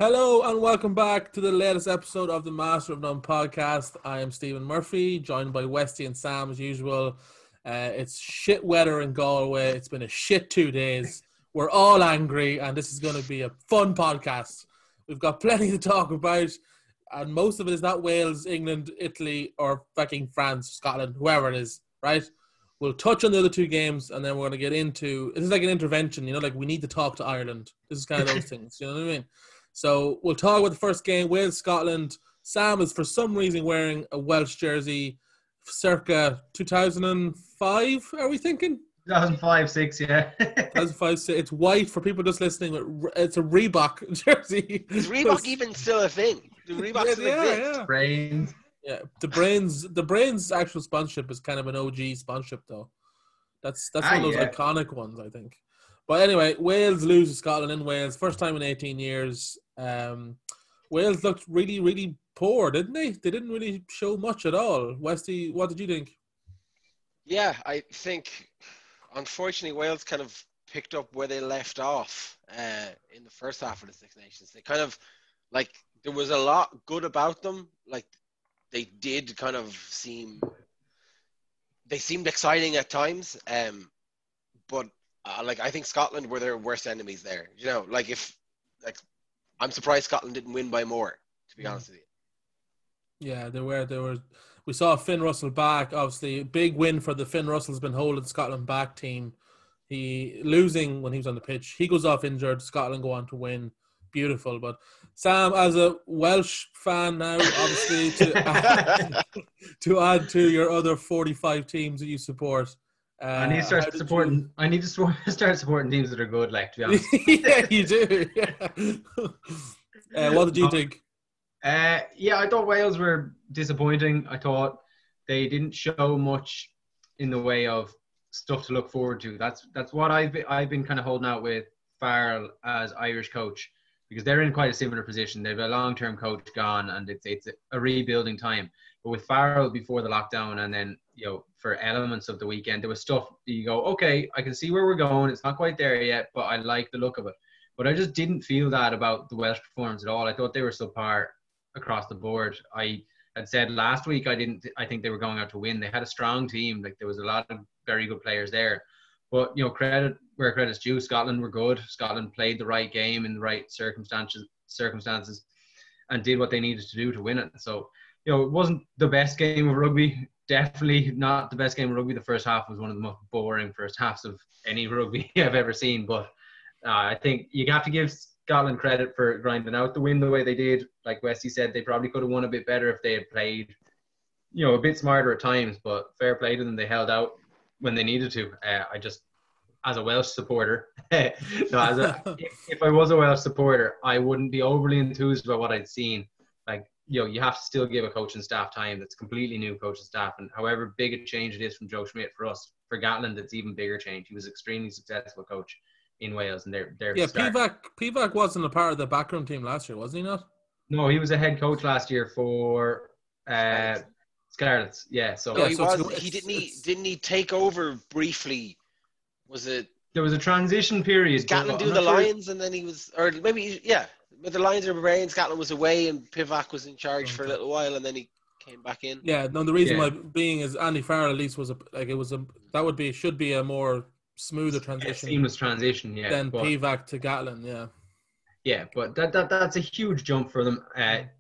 Hello and welcome back to the latest episode of the Master of None podcast. I am Stephen Murphy, joined by Westy and Sam as usual. It's shit weather in Galway. It's been a shit 2 days. We're all angry and this is going to be a fun podcast. We've got plenty to talk about and most of it is not Wales, England, Italy or fucking France, Scotland, whoever it is, right? We'll touch on the other two games and then we're going to get into, this is like an intervention, like we need to talk to Ireland. This is kind of those things, you know what I mean? So we'll talk about the first game, Wales-Scotland. Sam is for some reason wearing a Welsh jersey circa 2005, are we thinking? 2005-06, yeah. 2005-06. It's white for people just listening. It's a Reebok jersey. Is Reebok even still a thing? Do Reebok still exist? Yeah. Brains. Yeah, the Brains actual sponsorship is kind of an OG sponsorship though. That's one of those iconic ones, I think. But anyway, Wales lose to Scotland in Wales. First time in 18 years. Wales looked really, really poor, didn't they? They didn't really show much at all. Westy, what did you think? Yeah, I think, unfortunately, Wales kind of picked up where they left off in the first half of the Six Nations. They kind of, there was a lot good about them. They did kind of they seemed exciting at times. But I think Scotland were their worst enemies there. I'm surprised Scotland didn't win by more, to be honest with you. Yeah, they were. We saw Finn Russell back. Obviously, big win for the Finn Russell's been holding Scotland back team. He losing when he was on the pitch. He goes off injured. Scotland go on to win. Beautiful. But Sam, as a Welsh fan now, obviously to add to your other 45 teams that you support. I need to start supporting. I need to start supporting teams that are good. To be honest. Yeah, you do. Yeah. What did you think? I thought Wales were disappointing. I thought they didn't show much in the way of stuff to look forward to. That's what I've been kind of holding out with Farrell as Irish coach, because they're in quite a similar position. They've a long-term coach gone, and it's a rebuilding time. But with Farrell before the lockdown, and then for elements of the weekend, there was stuff you go, okay, I can see where we're going. It's not quite there yet, but I like the look of it. But I just didn't feel that about the Welsh performance at all. I thought they were subpar across the board. I had said last week I think they were going out to win. They had a strong team. There was a lot of very good players there. But credit where credit's due. Scotland were good. Scotland played the right game in the right circumstances and did what they needed to do to win it. So it wasn't the best game of rugby. Definitely not the best game of rugby. The first half was one of the most boring first halves of any rugby I've ever seen. But I think you have to give Scotland credit for grinding out the win the way they did. Like Westy said, they probably could have won a bit better if they had played, a bit smarter at times. But fair play to them. They held out when they needed to. I just, as a Welsh supporter, if I was a Welsh supporter, I wouldn't be overly enthused about what I'd seen. You have to still give a coaching staff time. That's completely new coaching staff. And however big a change it is from Joe Schmidt for us, for Gatland, it's even bigger change. He was an extremely successful coach in Wales. And they're Pivac wasn't a part of the backroom team last year, wasn't he not? No, he was a head coach last year for Scarlets. Yeah. So no, he was. Didn't he take over briefly? Was it? There was a transition period. Scotland do the Lions, and then he was, or maybe But the Lions are away and Scotland was away and Pivac was in charge for a little while and then he came back in. Yeah, no, the reason why being is Andy Farrell at least should be a more smoother transition. Seamless transition, yeah. Than Pivac to Gatland, yeah. Yeah, but that's a huge jump for them.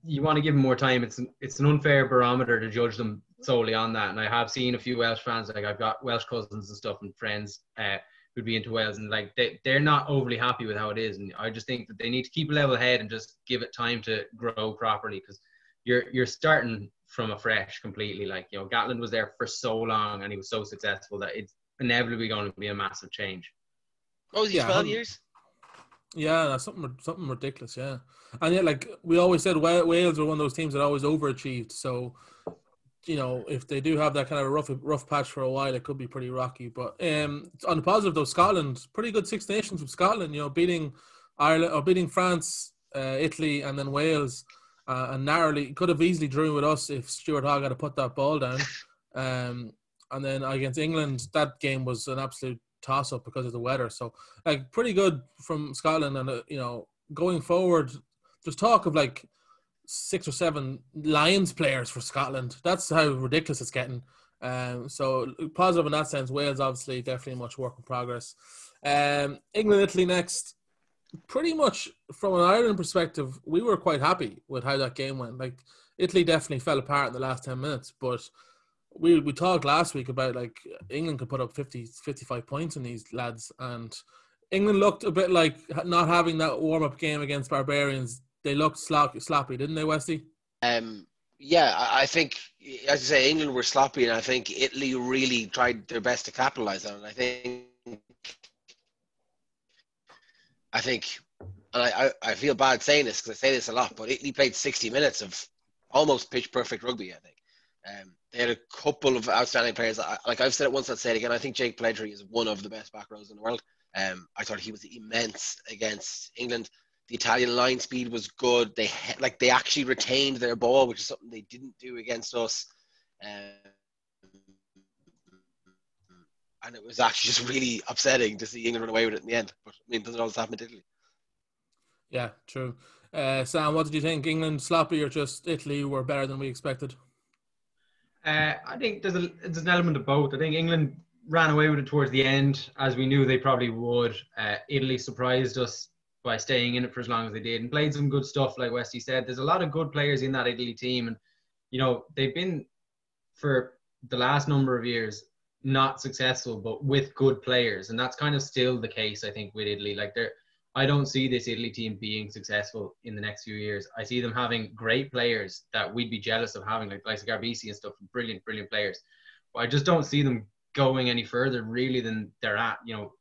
You want to give them more time. It's an unfair barometer to judge them solely on that. And I have seen a few Welsh fans, I've got Welsh cousins and stuff and friends who'd be into Wales, and they're not overly happy with how it is. And I just think that they need to keep a level head and just give it time to grow properly, because you're starting from afresh completely. Gatland was there for so long and he was so successful that it's inevitably going to be a massive change. Oh, was he 12 years? Yeah, that's something ridiculous, yeah. And yet, we always said, Wales are one of those teams that always overachieved. So, if they do have that kind of a rough patch for a while, it could be pretty rocky. But on the positive, though, Scotland, pretty good Six Nations from Scotland, beating Ireland or beating France, Italy, and then Wales, and narrowly could have easily drew with us if Stuart Hogg had to put that ball down. And then against England, that game was an absolute toss-up because of the weather. So, pretty good from Scotland. And, going forward, there's talk of like 6 or 7 Lions players for Scotland. That's how ridiculous it's getting. So positive in that sense. Wales obviously definitely much work in progress. England, Italy next. Pretty much from an Ireland perspective, we were quite happy with how that game went. Like Italy definitely fell apart in the last 10 minutes, but we talked last week about like England could put up 50, 55 points in these lads, and England looked a bit like not having that warm-up game against Barbarians. They looked sloppy, didn't they, Westy? Yeah, I think, as you say, England were sloppy, and I think Italy really tried their best to capitalise on it. And I feel bad saying this because I say this a lot, but Italy played 60 minutes of almost pitch-perfect rugby, I think. They had a couple of outstanding players. Like I've said it once, I'll say it again. I think Jake Pellegrini is one of the best back rows in the world. I thought he was immense against England. The Italian line speed was good. They actually retained their ball, which is something they didn't do against us. And it was actually just really upsetting to see England run away with it in the end. But I mean, doesn't always happen in Italy. Yeah, true. Sam, what did you think? England sloppy or just Italy were better than we expected? I think there's an element of both. I think England ran away with it towards the end, as we knew they probably would. Italy surprised us by staying in it for as long as they did and played some good stuff, like Westy said. There's a lot of good players in that Italy team, and you know they've been for the last number of years not successful, but with good players, and that's kind of still the case, I think, with Italy. Like I don't see this Italy team being successful in the next few years. I see them having great players that we'd be jealous of having, like Garbisi and stuff, brilliant players. But I just don't see them going any further really than they're at. You know,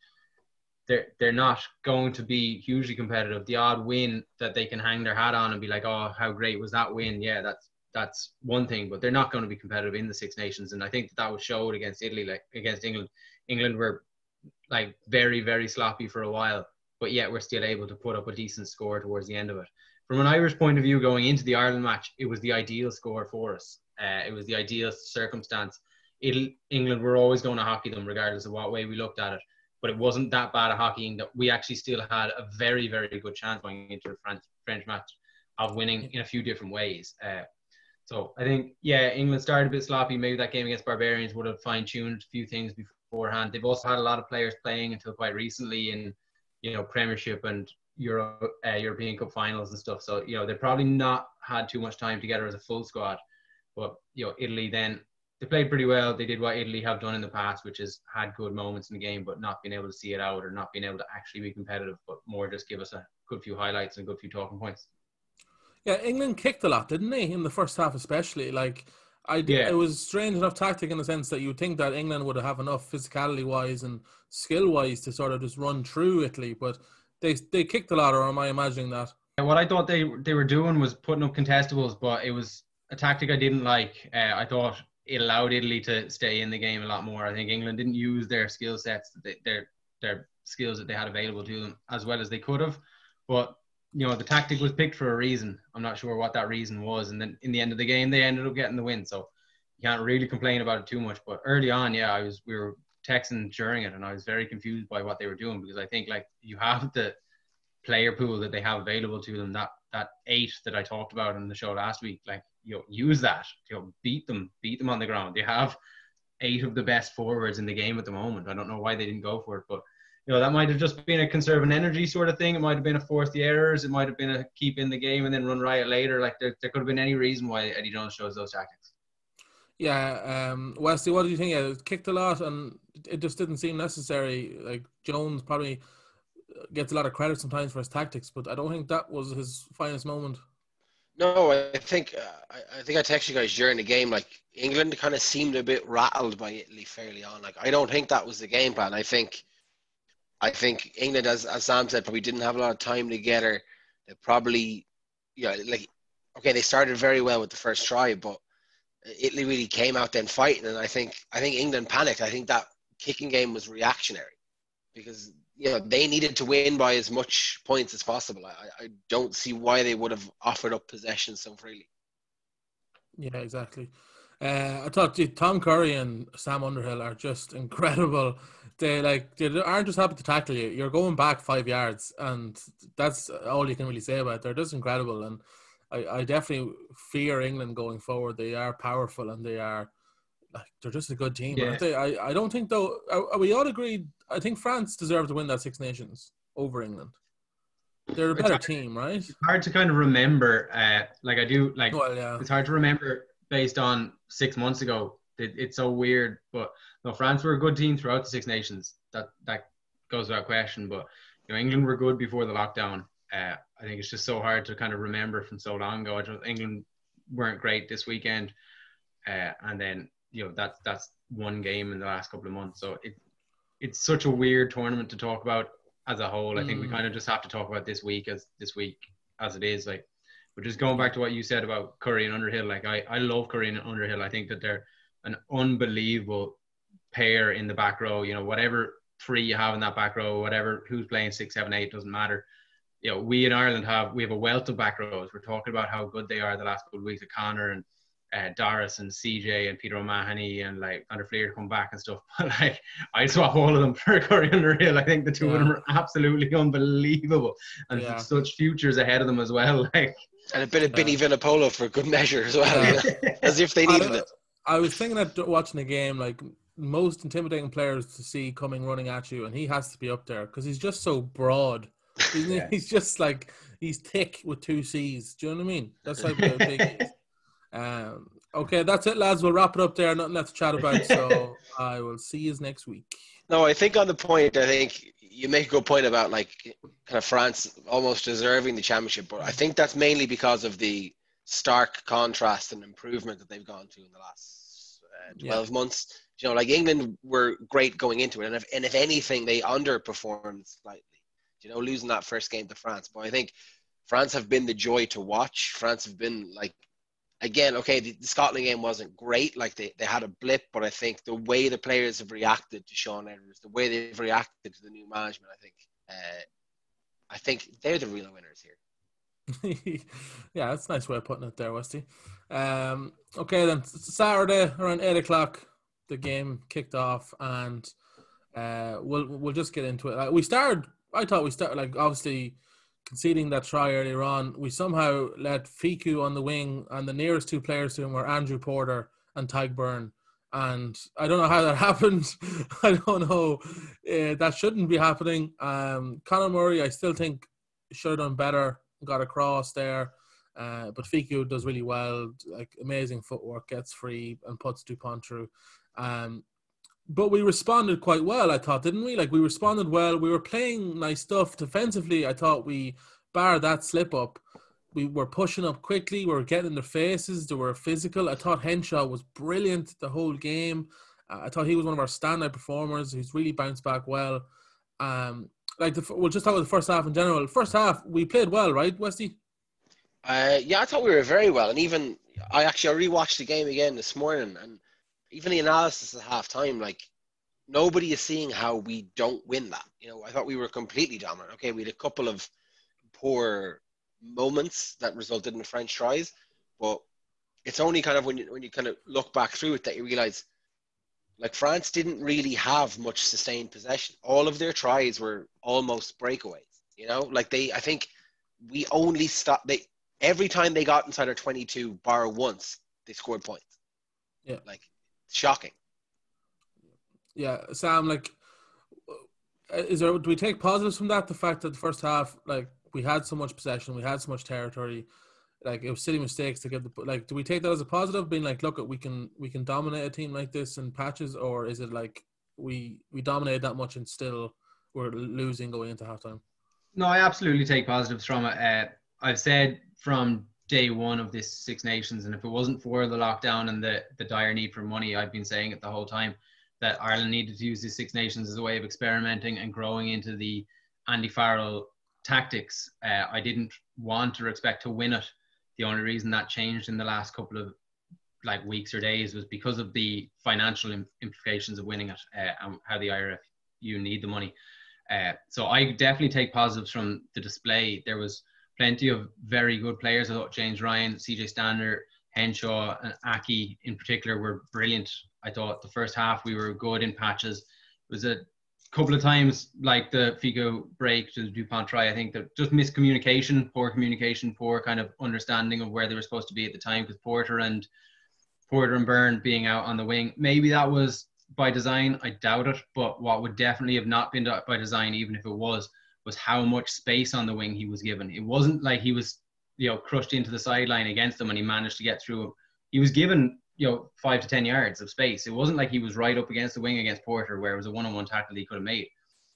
they're not going to be hugely competitive. The odd win that they can hang their hat on and be like, oh, how great was that win? Yeah, that's one thing, but they're not going to be competitive in the Six Nations. And I think that was showed against Italy, like against England. England were like very, very sloppy for a while, but yet we're still able to put up a decent score towards the end of it. From an Irish point of view, going into the Ireland match, it was the ideal score for us. It was the ideal circumstance. England were always going to hockey them regardless of what way we looked at it. But it wasn't that bad a hockeying that we actually still had a very, very good chance going into the French match of winning in a few different ways. So I think, yeah, England started a bit sloppy. Maybe that game against Barbarians would have fine-tuned a few things beforehand. They've also had a lot of players playing until quite recently in, you know, Premiership and European Cup finals and stuff. So, you know, they've probably not had too much time together as a full squad. But, you know, Italy then, they played pretty well. They did what Italy have done in the past, which is had good moments in the game, but not being able to see it out or not being able to actually be competitive, but more just give us a good few highlights and a good few talking points. Yeah, England kicked a lot, didn't they, in the first half especially? Like, it was strange enough tactic in the sense that you would think that England would have enough physicality-wise and skill-wise to sort of just run through Italy, but they kicked a lot, or am I imagining that? What I thought they were doing was putting up contestables, but it was a tactic I didn't like. I thought it allowed Italy to stay in the game a lot more. I think England didn't use their skill sets, their skills that they had available to them as well as they could have. But, you know, the tactic was picked for a reason. I'm not sure what that reason was. And then in the end of the game, they ended up getting the win. So you can't really complain about it too much. But early on, yeah, we were texting during it and I was very confused by what they were doing, because I think, like, you have the player pool that they have available to them, that 8 that I talked about in the show last week, like, you know, use that, you know, beat them on the ground. They have 8 of the best forwards in the game at the moment. I don't know why they didn't go for it, but, you know, that might have just been a conserving energy sort of thing. It might have been a force the errors. It might have been a keep in the game and then run riot later. Like, there could have been any reason why Eddie Jones shows those tactics. Yeah, Wesley, what do you think? Yeah, it kicked a lot and it just didn't seem necessary. Like, Jones probably gets a lot of credit sometimes for his tactics, but I don't think that was his finest moment. No, I think I texted you guys during the game. Like, England kind of seemed a bit rattled by Italy fairly on. Like, I don't think that was the game plan. I think England, as Sam said, probably didn't have a lot of time together. They probably, like, okay, they started very well with the first try, but Italy really came out then fighting, and I think England panicked. I think that kicking game was reactionary because, you know, they needed to win by as much points as possible. I don't see why they would have offered up possession so freely. Yeah, exactly. I thought Tom Curry and Sam Underhill are just incredible. They aren't just happy to tackle you. You're going back 5 yards, and that's all you can really say about it. They're just incredible, and I definitely fear England going forward. They are powerful, and they're just a good team. Yeah. I don't think though. Are we all agreed? I think France deserve to win that Six Nations over England. They're a better team, right? It's hard to kind of remember. It's hard to remember based on 6 months ago. It's so weird, but no, France were a good team throughout the Six Nations. That goes without question. But England were good before the lockdown. I think it's just so hard to kind of remember from so long ago. England weren't great this weekend, and then that's one game in the last couple of months. So it's such a weird tournament to talk about as a whole. I think we kind of just have to talk about this week as it is. Like, but just going back to what you said about Curry and Underhill, like I love Curry and Underhill. I think that they're an unbelievable pair in the back row. Whatever three you have in that back row, whatever who's playing 6, 7, 8 doesn't matter. We in Ireland have a wealth of back rows. We're talking about how good they are the last couple of weeks of Connor and Doris and CJ and Peter O'Mahony and like Under Fleer to come back and stuff. But like, I'd swap all of them for Curry and Underhill. I think the two of them are absolutely unbelievable and such futures ahead of them as well. Like, and a bit of Benny Vinipola for good measure as well, as if they needed it. I was thinking that watching the game, like most intimidating players to see coming running at you, and he has to be up there because he's just so broad. He's just like, he's thick with 2 C's. Do you know what I mean? That's how big he is. Okay, that's it, lads. We'll wrap it up there. Nothing left to chat about. So I will see you next week. No, I think on the point, I think you make a good point about like kind of France almost deserving the championship, but I think that's mainly because of the stark contrast and improvement that they've gone to in the last 12 months. Like England were great going into it, and if anything, they underperformed slightly. Losing that first game to France. But I think France have been the joy to watch. France have been like, again, okay, the Scotland game wasn't great. Like they had a blip, but I think the way the players have reacted to Sean Edwards, the way they've reacted to the new management, I think they're the real winners here. Yeah, that's a nice way of putting it there, Westy. Okay, then Saturday around 8 o'clock, the game kicked off, and we'll just get into it. I thought we started, like, obviously conceding that try earlier on. We somehow let Fiku on the wing, and the nearest 2 players to him were Andrew Porter and Tadhg Beirne. And I don't know how that happened. I don't know. That shouldn't be happening. Conor Murray, I still think, should have done better. Got across there. But Fiku does really well. Like, amazing footwork, gets free and puts Dupont through. But we responded quite well, I thought, didn't we? Like, we responded well. We were playing nice stuff defensively. I thought we, bar that slip up, we were pushing up quickly. We were getting in their faces. They were physical. I thought Henshaw was brilliant the whole game. I thought he was one of our standout performers. He's really bounced back well. We'll just talk about the first half in general. First half, we played well, right, Westy? Yeah, I thought we were very well. And even, I rewatched the game again this morning, and even the analysis at halftime, like, nobody is seeing how we don't win that. I thought we were completely dominant. Okay, we had a couple of poor moments that resulted in French tries, but it's only kind of when you kind of look back through it that you realize, like, France didn't really have much sustained possession. All of their tries were almost breakaways. I think we only stopped. Every time they got inside our 22, bar once, they scored points. Yeah, like, shocking. Yeah, Sam, like, do we take positives from that? The fact that the first half, like, we had so much possession, we had so much territory, like, it was silly mistakes to get do we take that as a positive, being like, look, we can dominate a team like this in patches, or is it like we dominated that much and still we're losing going into halftime? No, I absolutely take positives from it. I've said from day one of this Six Nations, and if it wasn't for the lockdown and the dire need for money, I've been saying it the whole time, that Ireland needed to use the Six Nations as a way of experimenting and growing into the Andy Farrell tactics. I didn't want or expect to win it. The only reason that changed in the last couple of weeks or days was because of the financial implications of winning it, and how the IRFU need the money. So I definitely take positives from the display. There was plenty of very good players. I thought James Ryan, CJ Stander, Henshaw and Aki in particular were brilliant. I thought the first half we were good in patches. It was a couple of times like the Figo break to the Dupont try. I think that just miscommunication, poor kind of understanding of where they were supposed to be at the time, because Porter and Byrne being out on the wing. Maybe that was by design. I doubt it. But what would definitely have not been by design, even if it was how much space on the wing he was given. It wasn't like he was, crushed into the sideline against them and he managed to get through. He was given, 5 to 10 yards of space. It wasn't like he was right up against the wing against Porter where it was a one-on-one tackle he could have made.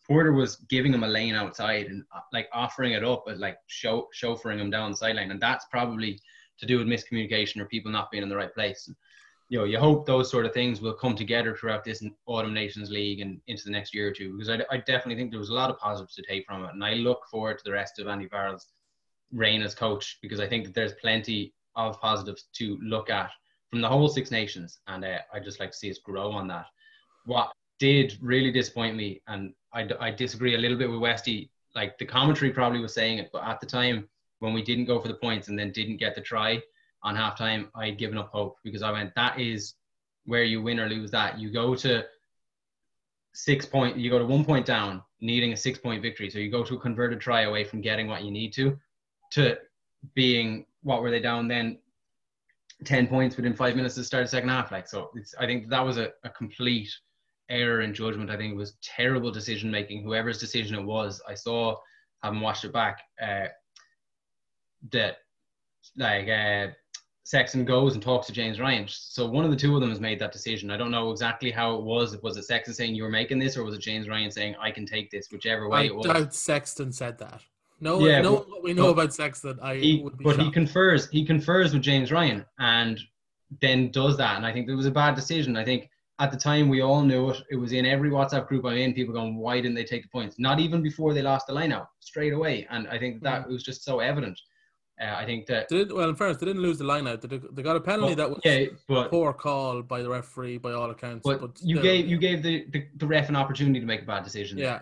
Porter was giving him a lane outside and like offering it up, but like chauffeuring him down the sideline. And that's probably to do with miscommunication or people not being in the right place. You hope those sort of things will come together throughout this Autumn Nations League and into the next year or two, because I definitely think there was a lot of positives to take from it. And I look forward to the rest of Andy Farrell's reign as coach, because I think that there's plenty of positives to look at from the whole Six Nations. And I'd just like to see us grow on that. What did really disappoint me, and I disagree a little bit with Westy, like the commentary probably was saying it, but at the time when we didn't go for the points and then didn't get the try on halftime, I'd given up hope, because I went, that is where you win or lose that. You go to 1 point down, needing a 6-point victory. So you go to a converted try away from getting what you need to being, what were they down then? 10 points within 5 minutes to start the second half. I think that was a complete error in judgment. I think it was terrible decision making. Whoever's decision it was, I saw, having watched it back, that Sexton goes and talks to James Ryan. So one of the two of them has made that decision. I don't know exactly how it was. Was it Sexton saying you were making this, or was it James Ryan saying I can take this? Whichever way it was. I doubt Sexton said that. What we know about Sexton, would be shocked. He confers with James Ryan and then does that. And I think it was a bad decision. I think at the time we all knew it. It was in every WhatsApp group I'm in, people going, why didn't they take the points? Not even before they lost the line out, straight away. And I think that was just so evident. I think that... in fairness, they didn't lose the line out. They got a penalty that was a poor call by the referee, by all accounts. But you gave the ref an opportunity to make a bad decision. Yeah.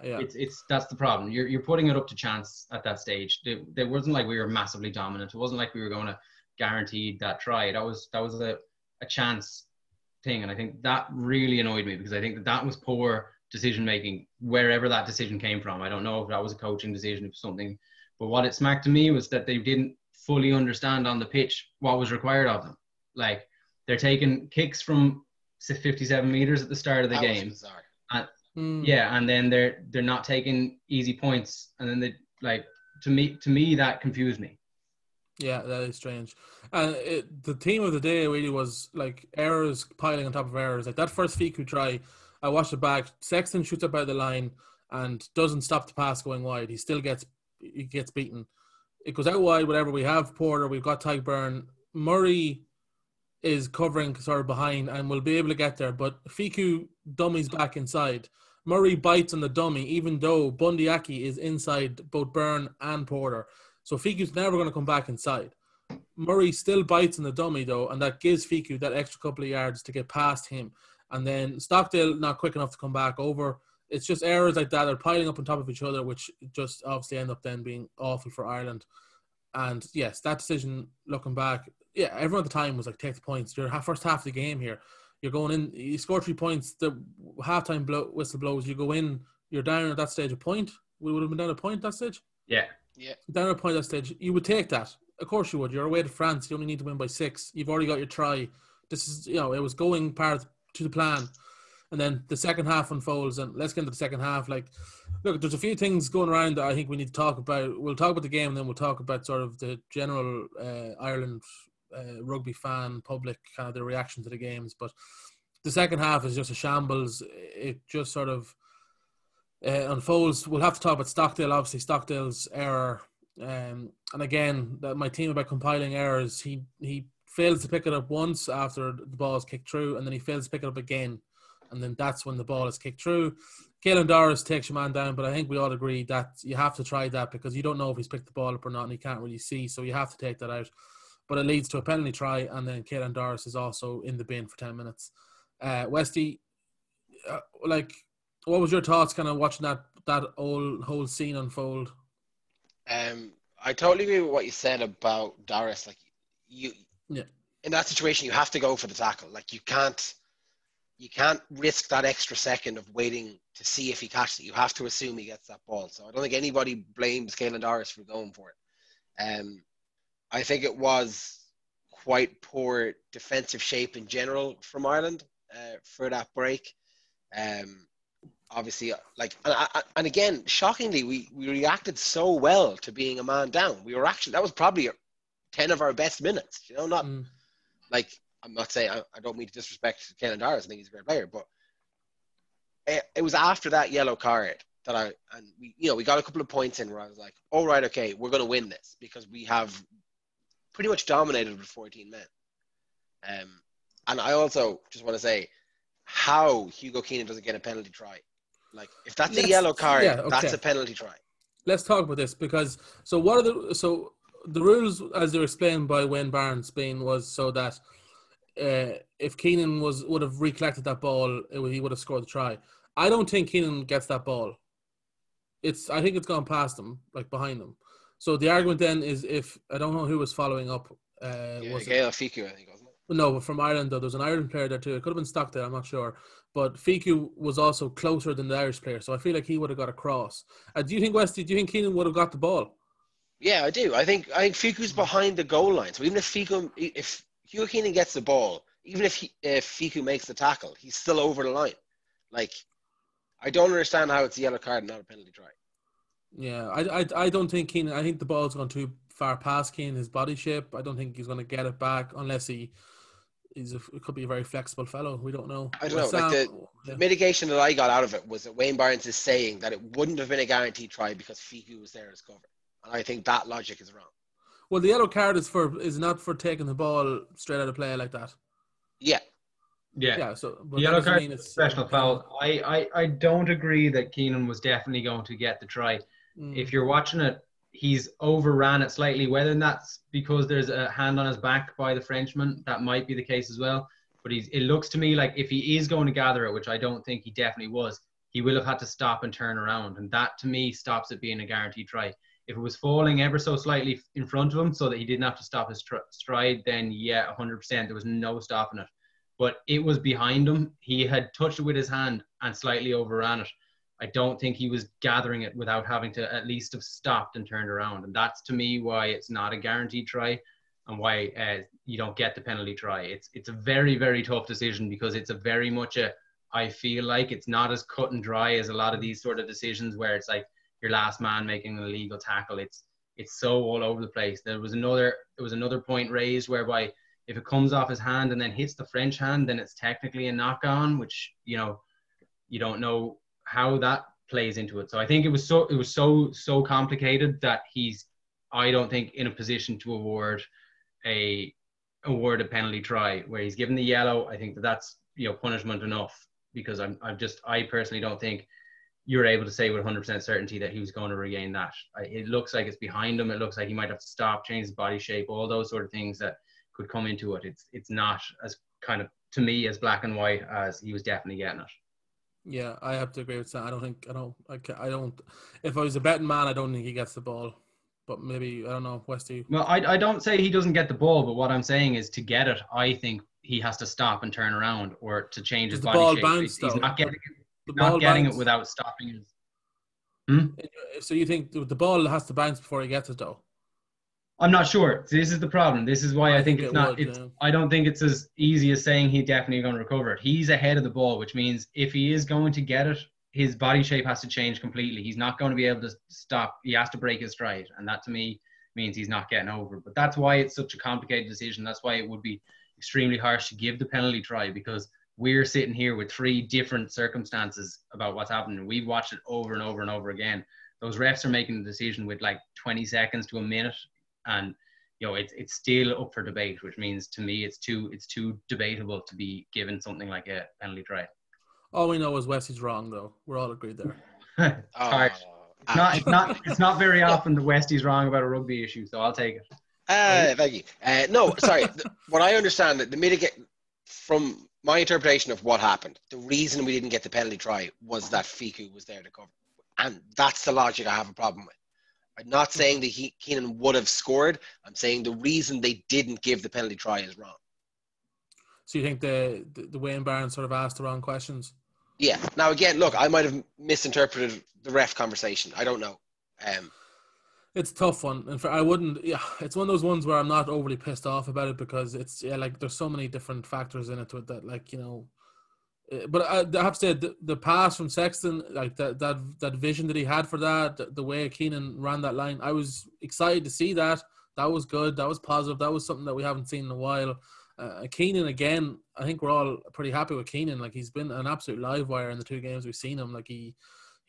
That's the problem. You're putting it up to chance at that stage. It wasn't like we were massively dominant. It wasn't like we were going to guarantee that try. That was a chance thing. And I think that really annoyed me, because I think that was poor decision making, wherever that decision came from. I don't know if that was a coaching decision, if it was something. But what it smacked to me was that they didn't fully understand on the pitch what was required of them. Like, they're taking kicks from 57 meters at the start of the game. Was bizarre. And then they're not taking easy points, and then to me that confused me. Yeah, that is strange. And the theme of the day really was like errors piling on top of errors. Like that first Fiku try, I watched it back. Sexton shoots up out the line and doesn't stop the pass going wide. He still gets beaten. It goes out wide, whatever. We have Porter, we've got Tadhg Beirne. Murray is covering sort of behind and will be able to get there, but Fiku dummies back inside. Murray bites on the dummy, even though Bundee Aki is inside both Beirne and Porter. So Fiku's never going to come back inside. Murray still bites on the dummy, though, and that gives Fiku that extra couple of yards to get past him. And then Stockdale not quick enough to come back over. It's just errors like that are piling up on top of each other, which just obviously end up then being awful for Ireland. And yes, that decision, looking back, everyone at the time was like, take the points. Your first half of the game here. You're going in, you score 3 points, the halftime whistle blows, you go in, you're down at that stage a point. We would have been down a point at that stage? Yeah. Down a point at that stage. You would take that. Of course you would. You're away to France. You only need to win by 6. You've already got your try. This is, it was going part to the plan. And then the second half unfolds, and let's get into the second half. Like, look, there's a few things going around that I think we need to talk about. We'll talk about the game, and then we'll talk about sort of the general Ireland rugby fan public, kind of their reaction to the games. But the second half is just a shambles. It just sort of unfolds. We'll have to talk about Stockdale, obviously, Stockdale's error. And again, my team about compiling errors, he fails to pick it up once after the ball is kicked through, and then he fails to pick it up again. And then that's when the ball is kicked through. Caelan Doris takes your man down, but I think we all agree that you have to try that because you don't know if he's picked the ball up or not, and he can't really see, so you have to take that out. But it leads to a penalty try, and then Caelan Doris is also in the bin for 10 minutes. Westy, what was your thoughts kind of watching that whole scene unfold? I totally agree with what you said about Doris. Like, in that situation, you have to go for the tackle. Like you can't risk that extra second of waiting to see if he catches it. You have to assume he gets that ball. So I don't think anybody blames Caelan Doris for going for it. I think it was quite poor defensive shape in general from Ireland for that break. Obviously, and again, shockingly, we reacted so well to being a man down. That was probably 10 of our best minutes. Like, I'm not saying, I don't mean to disrespect Caelan Doris. I think he's a great player, but it was after that yellow card that we got a couple of points in where I was like, all right, okay, we're going to win this because we have pretty much dominated with 14 men. And I also just want to say how Hugo Keenan doesn't get a penalty try. Like, if that's a yellow card, that's a penalty try. Let's talk about this because the rules as they were explained by Wayne Barnes was so that if Keenan would have recollected that ball, he would have scored the try. I don't think Keenan gets that ball. I think it's gone past him, like behind him. So the argument then is if I don't know who was following up. Was Gael Fiku, I think, wasn't it? No, but from Ireland though. There's an Ireland player there too. It could have been Stockdale, I'm not sure. But Fiku was also closer than the Irish player, so I feel like he would have got across. Do you think Keenan would have got the ball? Yeah, I do. I think Fiku's behind the goal line. So even if Hugo Keenan gets the ball, even if Fiku makes the tackle, he's still over the line. Like, I don't understand how it's a yellow card and not a penalty try. Yeah, I don't think Keenan. I think the ball's gone too far past Keenan, his body shape. I don't think he's going to get it back unless it could be a very flexible fellow. We don't know. I don't know. The mitigation that I got out of it was that Wayne Barnes is saying that it wouldn't have been a guaranteed try because Fiku was there as cover. And I think that logic is wrong. Well, the yellow card is not for taking the ball straight out of play like that. Yeah. Yeah. So the yellow card is a professional foul. I don't agree that Keenan was definitely going to get the try. If you're watching it, he's overran it slightly. Whether that's because there's a hand on his back by the Frenchman, that might be the case as well. But it looks to me like if he is going to gather it, which I don't think he definitely was, he will have had to stop and turn around. And that, to me, stops it being a guaranteed try. If it was falling ever so slightly in front of him so that he didn't have to stop his stride, then yeah, 100%, there was no stopping it. But it was behind him. He had touched it with his hand and slightly overran it. I don't think he was gathering it without having to at least have stopped and turned around. And that's, to me, why it's not a guaranteed try and why you don't get the penalty try. It's a very, very tough decision because it's a very much I feel like it's not as cut and dry as a lot of these sort of decisions where it's like your last man making an illegal tackle. It's so all over the place. There was another point raised whereby if it comes off his hand and then hits the French hand, then it's technically a knock-on, which, you don't know how that plays into it. So I think it was so complicated that I don't think in a position to award a penalty try where he's given the yellow. I think that's punishment enough because I personally don't think you're able to say with 100% certainty that he was going to regain that. It looks like it's behind him. It looks like he might have to stop, change his body shape, all those sort of things that could come into it. It's not as kind of, to me, as black and white as he was definitely getting it. Yeah, I have to agree with that. I don't. If I was a betting man, I don't think he gets the ball. But maybe, I don't know, Westy. Well, I don't say he doesn't get the ball, but what I'm saying is to get it, I think he has to stop and turn around or to change his body shape. Bounce, he's not getting it without stopping it. So you think the ball has to bounce before he gets it, though? I'm not sure. This is the problem. This is why I think it's not. I don't think it's as easy as saying he's definitely going to recover it. He's ahead of the ball, which means if he is going to get it, his body shape has to change completely. He's not going to be able to stop. He has to break his stride, and that to me means he's not getting over. But that's why it's such a complicated decision. That's why it would be extremely harsh to give the penalty try because we're sitting here with 3 different circumstances about what's happening. We've watched it over and over and over again. Those refs are making the decision with like 20 seconds to a minute. And it's still up for debate, which means to me it's too debatable to be given something like a penalty try. All we know is Wesley's wrong, though. We're all agreed there. It's not very often that Westy's wrong about a rugby issue, so I'll take it. Thank you. No, sorry. What I understand that the mitigate from my interpretation of what happened, the reason we didn't get the penalty try was that Fiku was there to cover, and that's the logic I have a problem with. I'm not saying that Keenan would have scored. I'm saying the reason they didn't give the penalty try is wrong. So you think the Wayne Barnes sort of asked the wrong questions? Yeah. Now again, look, I might have misinterpreted the ref conversation. I don't know. It's a tough one, and I wouldn't. Yeah, it's one of those ones where I'm not overly pissed off about it because it's like there's so many different factors in it to it that like But I have to say the pass from Sexton, like that vision that he had for that, the way Keenan ran that line, I was excited to see that. That was good. That was positive. That was something that we haven't seen in a while. Keenan again, I think we're all pretty happy with Keenan. Like he's been an absolute live wire in the 2 games we've seen him. Like he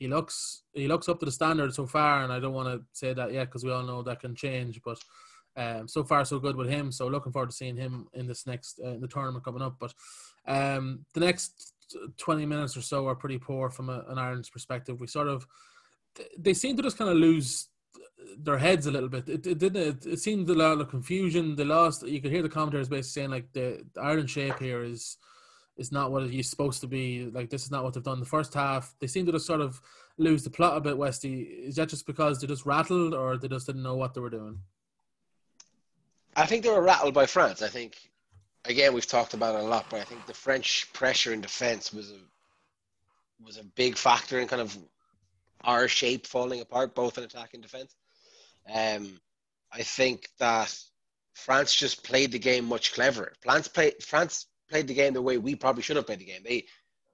looks up to the standard so far, and I don't want to say that yet because we all know that can change. But so far so good with him. So looking forward to seeing him in this next in the tournament coming up. But the next 20 minutes or so are pretty poor from an Ireland's perspective. They seem to just kind of lose their heads a little bit. It seemed a lot of confusion. They lost. You could hear the commentators basically saying like the Ireland shape here is not what it's supposed to be. Like this is not what they've done in the first half. They seem to just sort of lose the plot a bit, Westy. Is that just because they just rattled or they just didn't know what they were doing? I think they were rattled by France. I think, again, we've talked about it a lot, but I think the French pressure in defence was a big factor in kind of our shape falling apart, both in attack and defence. I think that France just played the game much cleverer. France played the game the way we probably should have played the game. They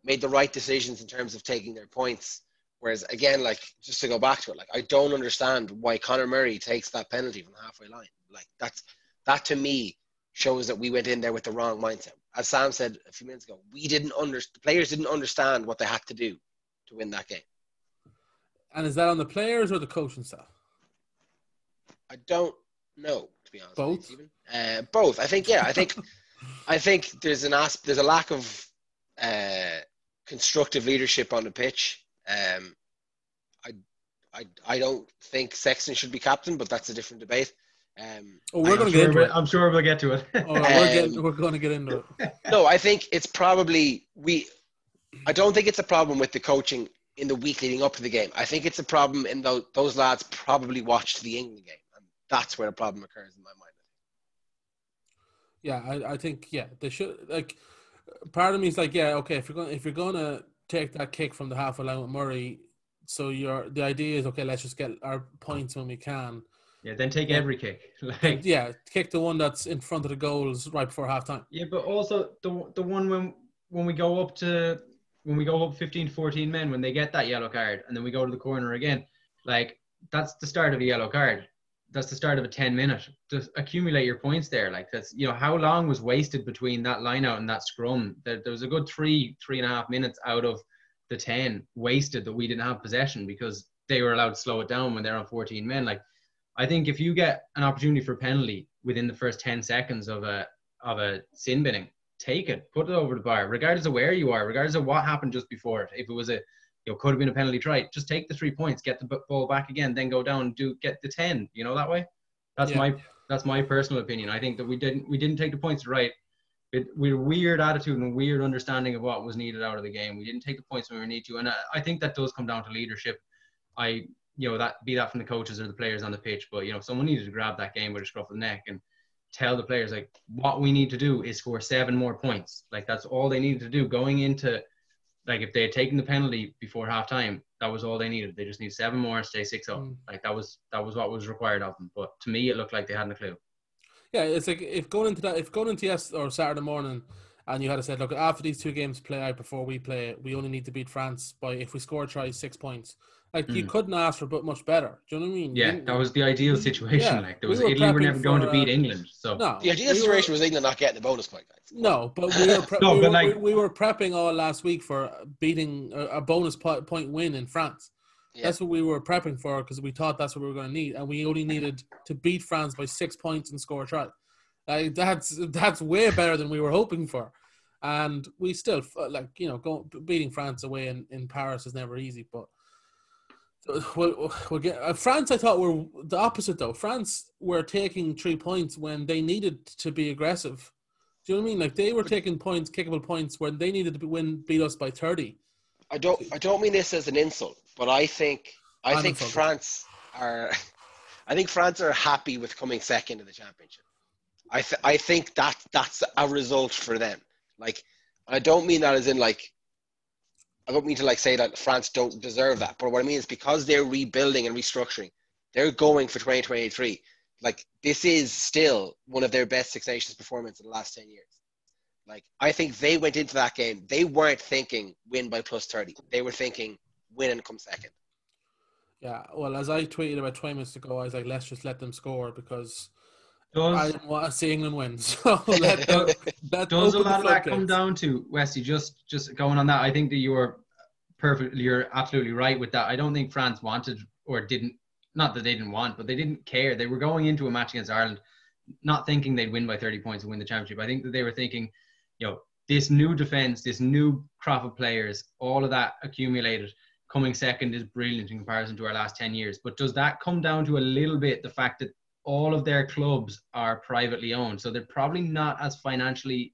made the right decisions in terms of taking their points. Whereas, again, like, just to go back to it, like, I don't understand why Conor Murray takes that penalty from the halfway line. Like, that to me shows that we went in there with the wrong mindset. As Sam said a few minutes ago, the players didn't understand what they had to do to win that game. And is that on the players or the coaching staff? I don't know, to be honest. Both? With you, Stephen. Both. I think, yeah. I think there's a lack of constructive leadership on the pitch. I don't think Sexton should be captain, but that's a different debate. We're going to get into it. I'm sure we'll get to it. We're going to get into it. No, I think it's probably I don't think it's a problem with the coaching in the week leading up to the game. I think it's a problem in those lads probably watched the England game, and that's where the problem occurs in my mind. Yeah, I think they should. Like, part of me is like, yeah, okay, if you're gonna take that kick from the halfway line with Murray, so the idea is okay, let's just get our points when we can. Yeah, then take every kick. Kick the one that's in front of the goals right before halftime. Yeah, but also the one when we go up 15 to 14 men, when they get that yellow card and then we go to the corner again, like that's the start of a yellow card. That's the start of a 10-minute. Just accumulate your points there. Like that's, how long was wasted between that line out and that scrum? There was a good 3.5 minutes out of the 10 wasted that we didn't have possession because they were allowed to slow it down when they're on 14 men. Like, I think if you get an opportunity for a penalty within the first 10 seconds of a sin binning, take it, put it over the bar, regardless of where you are, regardless of what happened just before it. If it was could have been a penalty try, just take the 3 points, get the ball back again, then go down and get the 10. That way. That's my personal opinion. I think that we didn't take the points right. We had a weird attitude and a weird understanding of what was needed out of the game. We didn't take the points when we need to, and I think that does come down to leadership. That be that from the coaches or the players on the pitch, but someone needed to grab that game with a scruff of the neck and tell the players, like, what we need to do is score 7 more points. Like, that's all they needed to do going into, like, if they had taken the penalty before halftime, that was all they needed. They just need 7 more and stay 6-0. Like, that was what was required of them. But to me, it looked like they hadn't a clue. Yeah, it's like if going into Saturday morning and you had to say, look, after these 2 games play out before we play, we only need to beat France by, if we score a try, 6 points. Like, you couldn't ask for but much better. Do you know what I mean? Yeah, that was the ideal situation. Yeah, like, there was Italy were never going to beat England. So no, the ideal situation was England not getting the bonus point, guys. No, but we were prepping all last week for beating a bonus point win in France. Yeah. That's what we were prepping for because we thought that's what we were going to need, and we only needed to beat France by 6 points and score a try. Like, that's way better than we were hoping for, and we still beating France away in Paris is never easy, but. We'll get France. I thought were the opposite though. France were taking 3 points when they needed to be aggressive. Do you know what I mean? Like, they were taking points, kickable points, when they needed to beat us by 30. I don't mean this as an insult, but I think France are happy with coming second in the championship. I think that's a result for them. Like, I don't mean that as in like, I don't mean to like say that France don't deserve that, but what I mean is because they're rebuilding and restructuring, they're going for 2023. Like, this is still one of their best Six Nations performances in the last 10 years. Like, I think they went into that game, they weren't thinking win by plus 30. They were thinking win and come second. Yeah, well, as I tweeted about 20 minutes ago, I was like, let's just let them score because I Does didn't want to see England win. So let does a open the lot of that come floodgates. down to, Westy, just going on that? I think that you're absolutely right with that. I don't think France wanted or didn't, not that they didn't want, but they didn't care. They were going into a match against Ireland not thinking they'd win by 30 points and win the championship. I think that they were thinking, this new defense, this new crop of players, all of that accumulated, coming second is brilliant in comparison to our last 10 years. But does that come down to a little bit the fact that all of their clubs are privately owned? So they're probably not as financially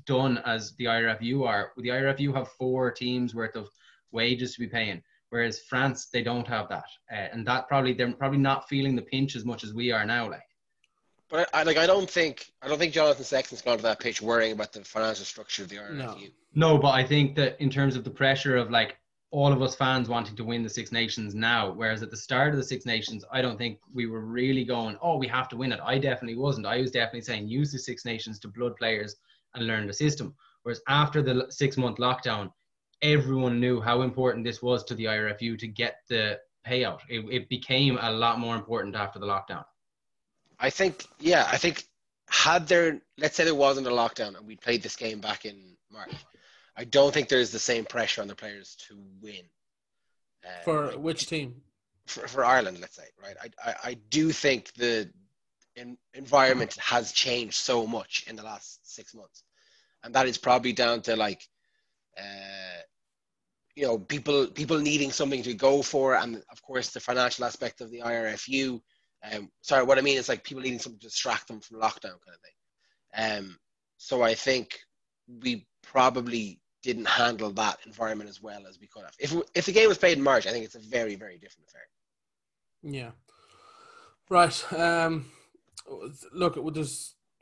done as the IRFU are. The IRFU have 4 teams worth of wages to be paying, whereas France, they don't have that. And that they're probably not feeling the pinch as much as we are now. Like, But I don't think Jonathan Sexton's gone to that pitch worrying about the financial structure of the RFU. No, but I think that in terms of the pressure of like all of us fans wanting to win the Six Nations now, whereas at the start of the Six Nations, I don't think we were really going, oh, we have to win it. I definitely wasn't. I was definitely saying use the Six Nations to blood players and learn the system. Whereas after the 6-month lockdown, everyone knew how important this was to the IRFU to get the payout. It became a lot more important after the lockdown. I think let's say there wasn't a lockdown and we played this game back in March, I don't think there's the same pressure on the players to win. For which team? For Ireland, let's say, right? I do think the environment has changed so much in the last 6 months. And that is probably down to like, people needing something to go for. And of course, the financial aspect of the IRFU. Sorry, what I mean is like people needing something to distract them from lockdown kind of thing. So I think we probably didn't handle that environment as well as we could have. If the game was played in March, I think it's a very, very different affair. Yeah. Right. Look,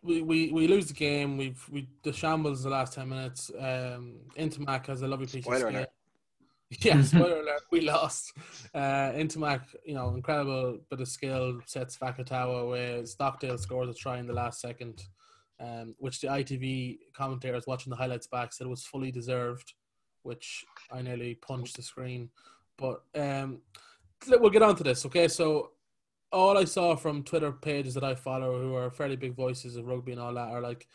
we lose the game. We the shambles the last 10 minutes. Intermac has a lovely piece of skill. Yeah, spoiler alert, we lost. Intermac, incredible bit of skill, sets Fakatawa away. Stockdale scores a try in the last second, which the ITV commentators watching the highlights back said was fully deserved, which I nearly punched the screen. But we'll get on to this, okay? So all I saw from Twitter pages that I follow who are fairly big voices of rugby and all that are like,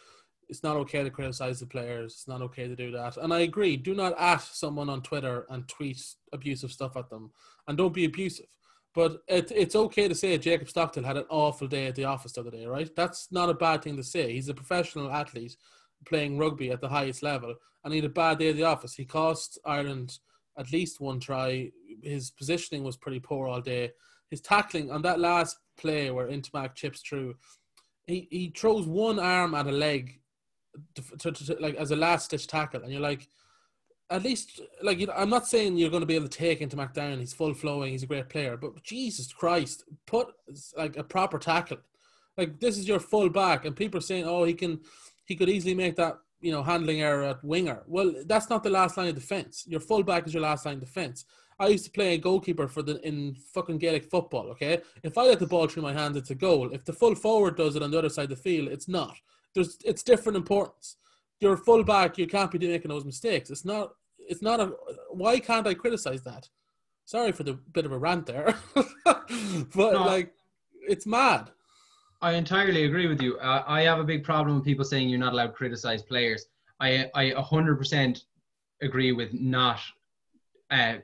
it's not okay to criticize the players. It's not okay to do that. And I agree. Do not at someone on Twitter and tweet abusive stuff at them. And don't be abusive. But it's okay to say Jacob Stockdale had an awful day at the office the other day, right? That's not a bad thing to say. He's a professional athlete playing rugby at the highest level. And he had a bad day at the office. He cost Ireland at least one try. His positioning was pretty poor all day. His tackling on that last play where Intermac chips through, he throws one arm at a leg to like as a last ditch tackle, and you're like, at least like I'm not saying you're going to be able to take Intermac down. He's full flowing. He's a great player, but Jesus Christ, put like a proper tackle. Like this is your full back, and people are saying, oh, he could easily make that handling error at winger. Well, that's not the last line of defense. Your full back is your last line of defense. I used to play a goalkeeper in fucking Gaelic football. Okay, if I let the ball through my hands, it's a goal. If the full forward does it on the other side of the field, it's not. It's different importance. You're full back. You can't be making those mistakes. It's not why can't I criticize that? Sorry for the bit of a rant there, but it's mad. I entirely agree with you. I have a big problem with people saying you're not allowed to criticize players. I 100% agree with not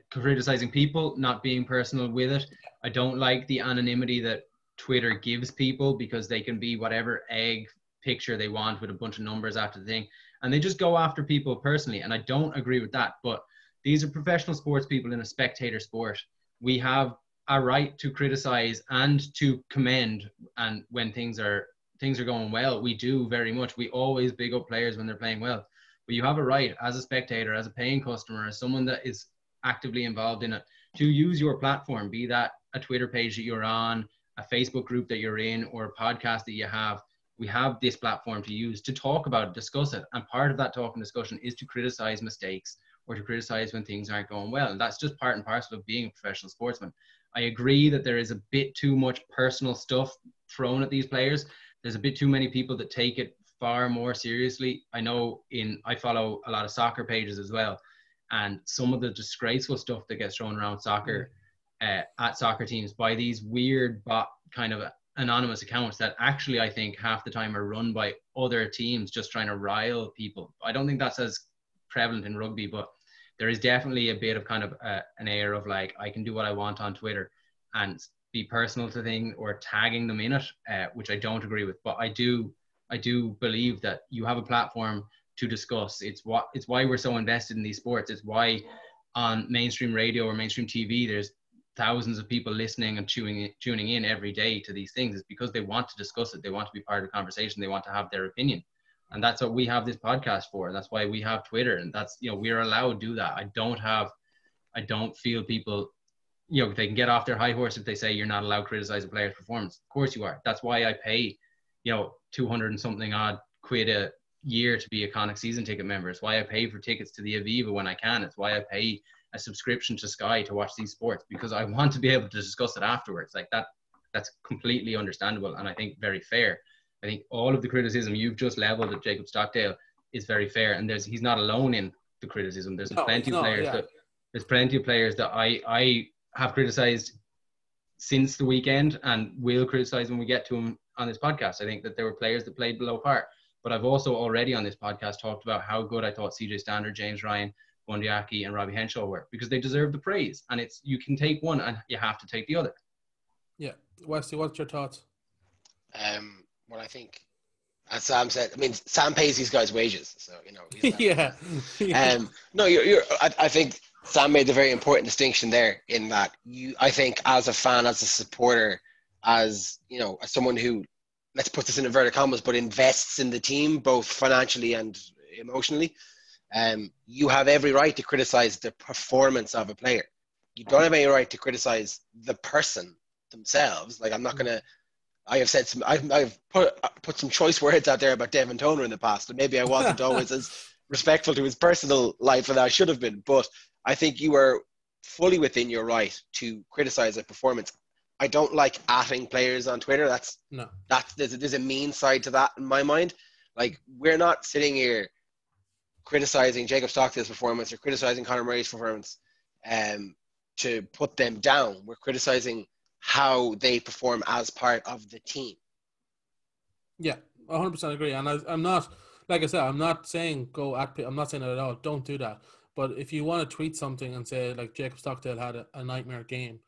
criticizing people, not being personal with it. I don't like the anonymity that Twitter gives people because they can be whatever egg picture they want with a bunch of numbers after the thing, and they just go after people personally, and I don't agree with that. But these are professional sports people in a spectator sport. We have a right to criticize and to commend, and when things are going well, we do very much. We always big up players when they're playing well, but you have a right as a spectator, as a paying customer, as someone that is actively involved in it, to use your platform, be that a Twitter page that you're on, a Facebook group that you're in, or a podcast that you have. We have this platform to use to talk about it, discuss it. And part of that talk and discussion is to criticize mistakes or to criticize when things aren't going well. And that's just part and parcel of being a professional sportsman. I agree that there is a bit too much personal stuff thrown at these players. There's a bit too many people that take it far more seriously. I know I follow a lot of soccer pages as well. And some of the disgraceful stuff that gets thrown around soccer at soccer teams by these weird bot kind of anonymous accounts that actually I think half the time are run by other teams just trying to rile people. I don't think that's as prevalent in rugby, but there is definitely a bit of kind of an air of like, I can do what I want on Twitter and be personal to things or tagging them in it, which I don't agree with. But I do believe that you have a platform to discuss. It's why we're so invested in these sports. It's why on mainstream radio or mainstream TV, there's thousands of people listening and tuning in every day to these things. Is because they want to discuss it. They want to be part of the conversation. They want to have their opinion. And that's what we have this podcast for. That's why we have Twitter. And that's, we're allowed to do that. I don't feel people, they can get off their high horse if they say you're not allowed to criticize a player's performance. Of course you are. That's why I pay, 200 and something odd quid a year to be a Connacht season ticket member. It's why I pay for tickets to the Aviva when I can. It's why I pay a subscription to Sky to watch these sports, because I want to be able to discuss it afterwards. Like that's completely understandable. And I think very fair. I think all of the criticism you've just leveled at Jacob Stockdale is very fair, and he's not alone in the criticism. There's plenty of players that I have criticized since the weekend and will criticize when we get to them on this podcast. I think that there were players that played below par, but I've also already on this podcast talked about how good I thought CJ Stander, James Ryan, Bundy Aki and Robbie Henshaw were, because they deserve the praise, and you can take one and you have to take the other. Yeah. Wesley, what's your thoughts? Well, I think, as Sam said, Sam pays these guys wages, so he's yeah. No, I think Sam made a very important distinction there, in that I think as a fan, as a supporter, as as someone who, let's put this in inverted commas, but invests in the team both financially and emotionally, you have every right to criticize the performance of a player. You don't have any right to criticize the person themselves. Like, I'm not gonna. I have said I've put some choice words out there about Devin Toner in the past, and maybe I wasn't always as respectful to his personal life as I should have been. But I think you are fully within your right to criticize a performance. I don't like atting players on Twitter. There's a mean side to that in my mind. Like, we're not sitting here criticizing Jacob Stockdale's performance or criticizing Conor Murray's performance to put them down. We're criticizing how they perform as part of the team. Yeah, 100% agree. And I'm not, like I said, I'm not saying go at people. I'm not saying that at all. Don't do that. But if you want to tweet something and say, like, Jacob Stockdale had a nightmare game,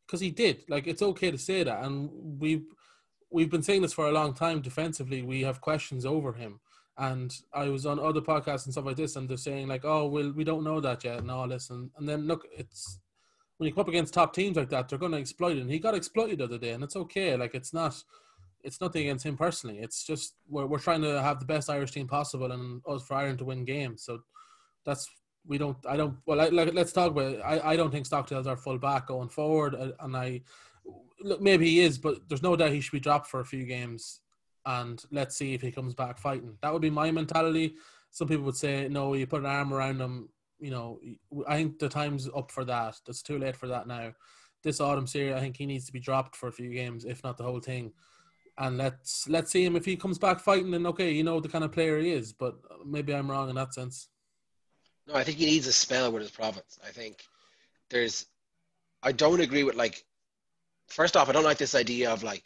because he did, like, it's okay to say that. And we've been saying this for a long time. Defensively, we have questions over him. And I was on other podcasts and stuff like this, and they're saying, like, oh, well, we don't know that yet and all this. And then, look, it's when you come up against top teams like that, they're going to exploit it. And he got exploited the other day, and it's okay. Like, it's nothing against him personally. It's just we're trying to have the best Irish team possible, and us for Ireland to win games. So let's talk about it. I don't think Stockdale's our full back going forward, and look, maybe he is, but there's no doubt he should be dropped for a few games, and let's see if he comes back fighting. That would be my mentality. Some people would say, no, you put an arm around him. I think the time's up for that. It's too late for that now. This autumn series, I think he needs to be dropped for a few games, if not the whole thing. And let's see him. If he comes back fighting, then okay, the kind of player he is. But maybe I'm wrong in that sense. No, I think he needs a spell with his province. I think I don't agree with, like, first off, I don't like this idea of, like,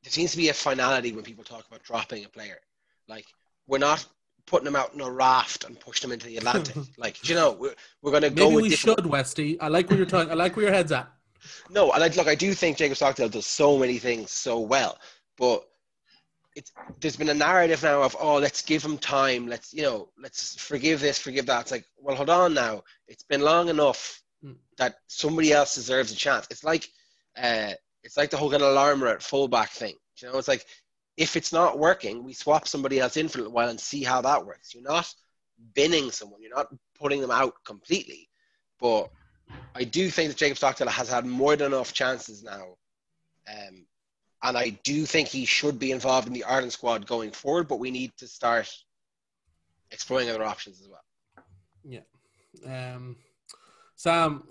there seems to be a finality when people talk about dropping a player. Like, we're not putting him out in a raft and pushing him into the Atlantic. Like, we're going to go with maybe we should, Westy. I like where you're talking. I like where your head's at. No, I do think Jacob Stockdale does so many things so well, but there's been a narrative now of, oh, let's give him time. Let's forgive this, forgive that. It's like, well, hold on now. It's been long enough that somebody else deserves a chance. It's like the whole kind of Larmour at fullback thing. It's like, if it's not working, we swap somebody else in for a little while and see how that works. You're not binning someone. You're not putting them out completely. But I do think that Jacob Stockdale has had more than enough chances now And I do think he should be involved in the Ireland squad going forward, but we need to start exploring other options as well. Yeah. Sam,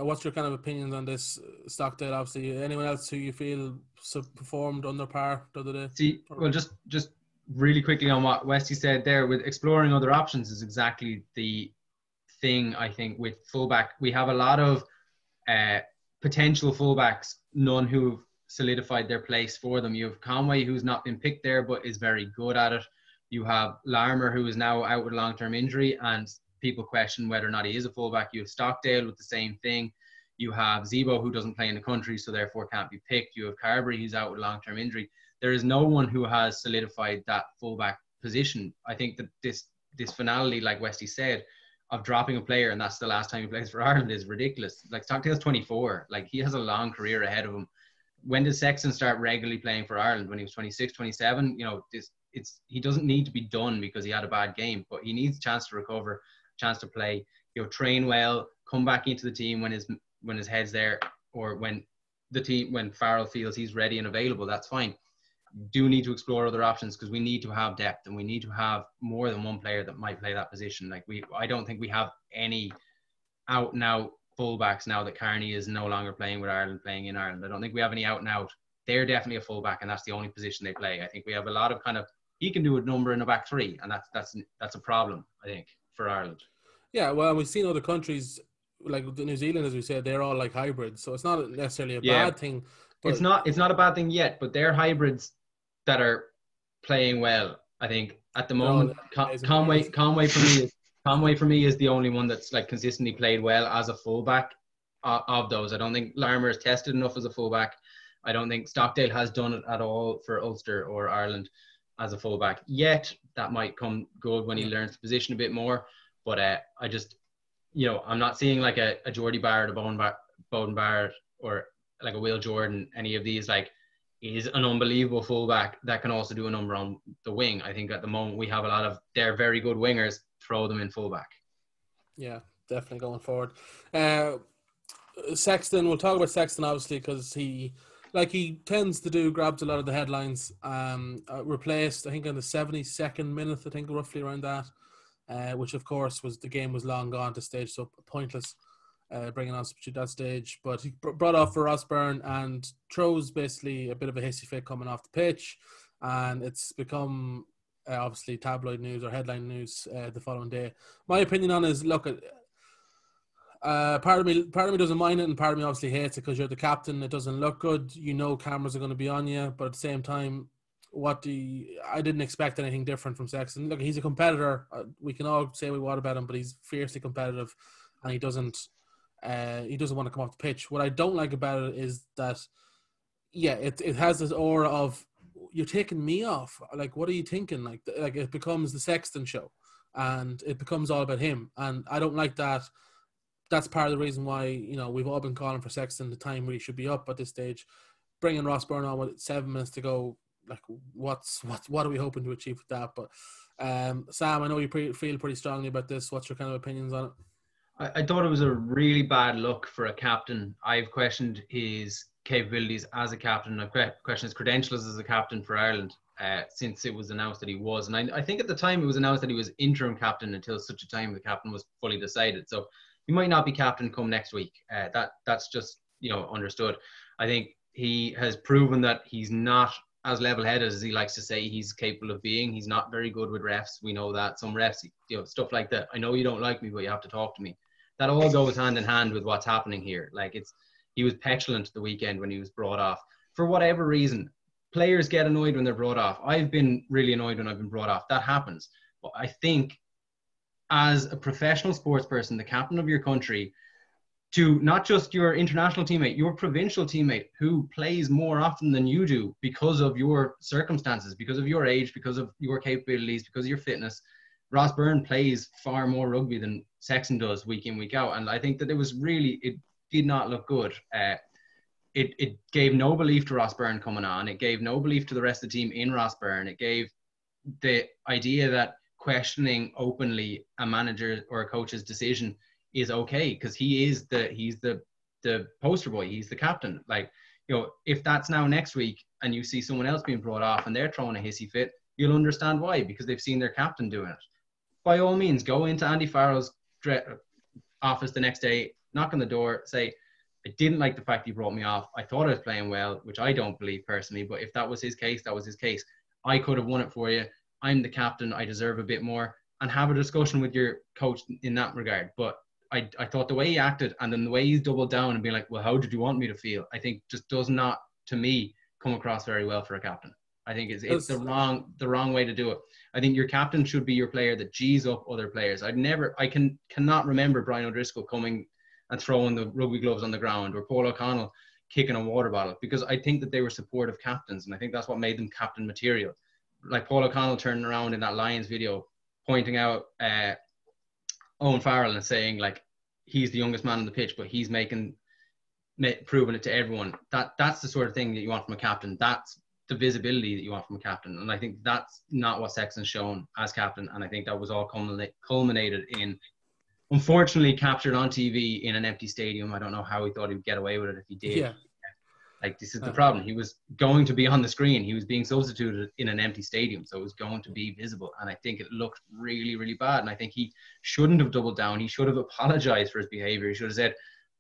what's your kind of opinions on this? Stockdale, obviously. Anyone else who you feel performed under par the other day? See, well, just really quickly on what Westy said there, with exploring other options is exactly the thing, I think, with fullback. We have a lot of potential fullbacks, none who've solidified their place for them. You have Conway, who's not been picked there, but is very good at it. You have Larmer, who is now out with long-term injury, and people question whether or not he is a fullback. You have Stockdale with the same thing. You have Zebo, who doesn't play in the country, so therefore can't be picked. You have Carberry, who's out with long-term injury. There is no one who has solidified that fullback position. I think that this finality, like Westy said, of dropping a player and that's the last time he plays for Ireland is ridiculous. Like, Stockdale's 24. Like, he has a long career ahead of him. When did Sexton start regularly playing for Ireland? When he was 26, 27? You know, he doesn't need to be done because he had a bad game, but he needs a chance to recover, chance to play, you know, train well, come back into the team when his head's there, or when Farrell feels he's ready and available. That's fine. Do need to explore other options because we need to have depth and we need to have more than one player that might play that position. Like, I don't think we have any out and out fullbacks now that Carney is no longer playing with Ireland, playing in Ireland. I don't think we have any out and out. They're definitely a fullback and that's the only position they play. I think we have a lot of kind of, he can do a number in a back three, and that's a problem, I think, for Ireland. Yeah, well, we've seen other countries like New Zealand, as we said, they're all like hybrids, so it's not necessarily a bad thing. But it's not a bad thing yet, but they're hybrids that are playing well. I think at the moment, Conway for me is the only one that's like consistently played well as a fullback of those. I don't think Larmer is tested enough as a fullback. I don't think Stockdale has done it at all for Ulster or Ireland as a fullback yet. That might come good when he learns the position a bit more. But I just, you know, I'm not seeing like a Geordie Barrett, a Bowden Barrett, or like a Will Jordan, any of these. Like, he's an unbelievable fullback that can also do a number on the wing. I think at the moment we have a lot of, they're very good wingers, throw them in fullback. Yeah, definitely going forward. Sexton, we'll talk about Sexton obviously because he tends to grabs a lot of the headlines. Replaced, I think, in the 72nd minute, I think roughly around that, which of course the game was long gone to stage, so pointless bringing on substitute that stage. But he brought off for Ross Byrne and throws basically a bit of a hissy fit coming off the pitch, and it's become obviously tabloid news or headline news the following day. My opinion on it is, look, part of me doesn't mind it, and part of me obviously hates it because you're the captain. It doesn't look good. You know, cameras are going to be on you, but at the same time, I didn't expect anything different from Sexton. Look, he's a competitor. We can all say we want about him, but he's fiercely competitive, and he doesn't want to come off the pitch. What I don't like about it is that, yeah, it has this aura of, you're taking me off. Like, what are you thinking? Like it becomes the Sexton show, and it becomes all about him, and I don't like that. That's part of the reason why, you know, we've all been calling for Sexton the time where he should be up at this stage. Bringing Ross Byrne on with 7 minutes to go, like, what are we hoping to achieve with that? But Sam, I know you feel pretty strongly about this. What's your kind of opinions on it? I thought it was a really bad look for a captain. I've questioned his capabilities as a captain. I've questioned his credentials as a captain for Ireland since it was announced that he was. And I think at the time it was announced that he was interim captain until such a time the captain was fully decided. So he might not be captain come next week. That's just, you know, understood. I think he has proven that he's not as level-headed as he likes to say he's capable of being. He's not very good with refs. We know that. Some refs, you know, stuff like that. I know you don't like me, but you have to talk to me. That all goes hand in hand with what's happening here. Like, he was petulant the weekend when he was brought off. For whatever reason, players get annoyed when they're brought off. I've been really annoyed when I've been brought off. That happens. But I think as a professional sports person, the captain of your country, to not just your international teammate, your provincial teammate who plays more often than you do because of your circumstances, because of your age, because of your capabilities, because of your fitness. Ross Byrne plays far more rugby than Sexton does week in, week out. And I think that it did not look good. It gave no belief to Ross Byrne coming on. It gave no belief to the rest of the team in Ross Byrne. It gave the idea that questioning openly a manager or a coach's decision is okay, because he's the poster boy, he's the captain. Like, if that's now next week and you see someone else being brought off and they're throwing a hissy fit, you'll understand why, because they've seen their captain doing it. By all means, go into Andy Farrell's office the next day, knock on the door, say, I didn't like the fact he brought me off. I thought I was playing well, which I don't believe personally, but if that was his case, that was his case. I could have won it for you. I'm the captain. I deserve a bit more. And have a discussion with your coach in that regard. But I thought the way he acted and then the way he's doubled down and being like, well, how did you want me to feel? I think just does not, to me, come across very well for a captain. I think it's the wrong way to do it. I think your captain should be your player that G's up other players. I cannot remember Brian O'Driscoll coming and throwing the rugby gloves on the ground, or Paul O'Connell kicking a water bottle, because I think that they were supportive captains, and I think that's what made them captain material. Like Paul O'Connell turning around in that Lions video, pointing out Owen Farrell and saying, like, he's the youngest man on the pitch, but he's proving it to everyone. That's the sort of thing that you want from a captain. That's the visibility that you want from a captain. And I think that's not what Sexton's shown as captain. And I think that was all culminated in, unfortunately, captured on TV in an empty stadium. I don't know how he thought he'd get away with it if he did. Yeah. Like, this is the problem. He was going to be on the screen. He was being substituted in an empty stadium, so it was going to be visible. And I think it looked really, really bad. And I think he shouldn't have doubled down. He should have apologized for his behavior. He should have said,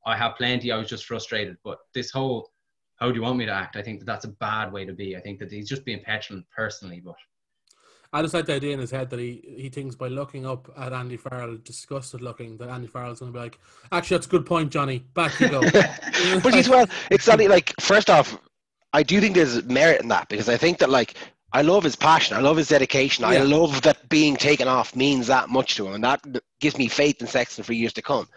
I have plenty. I was just frustrated. But this whole, how do you want me to act? I think that's a bad way to be. I think that he's just being petulant personally. But I just like the idea in his head that he thinks by looking up at Andy Farrell, disgusted looking, that Andy Farrell's going to be like, actually, that's a good point, Johnny. Back you go. But it's not like, first off, I do think there's merit in that, because I think that, like, I love his passion. I love his dedication. Yeah. I love that being taken off means that much to him. And that gives me faith in Sexton for years to come.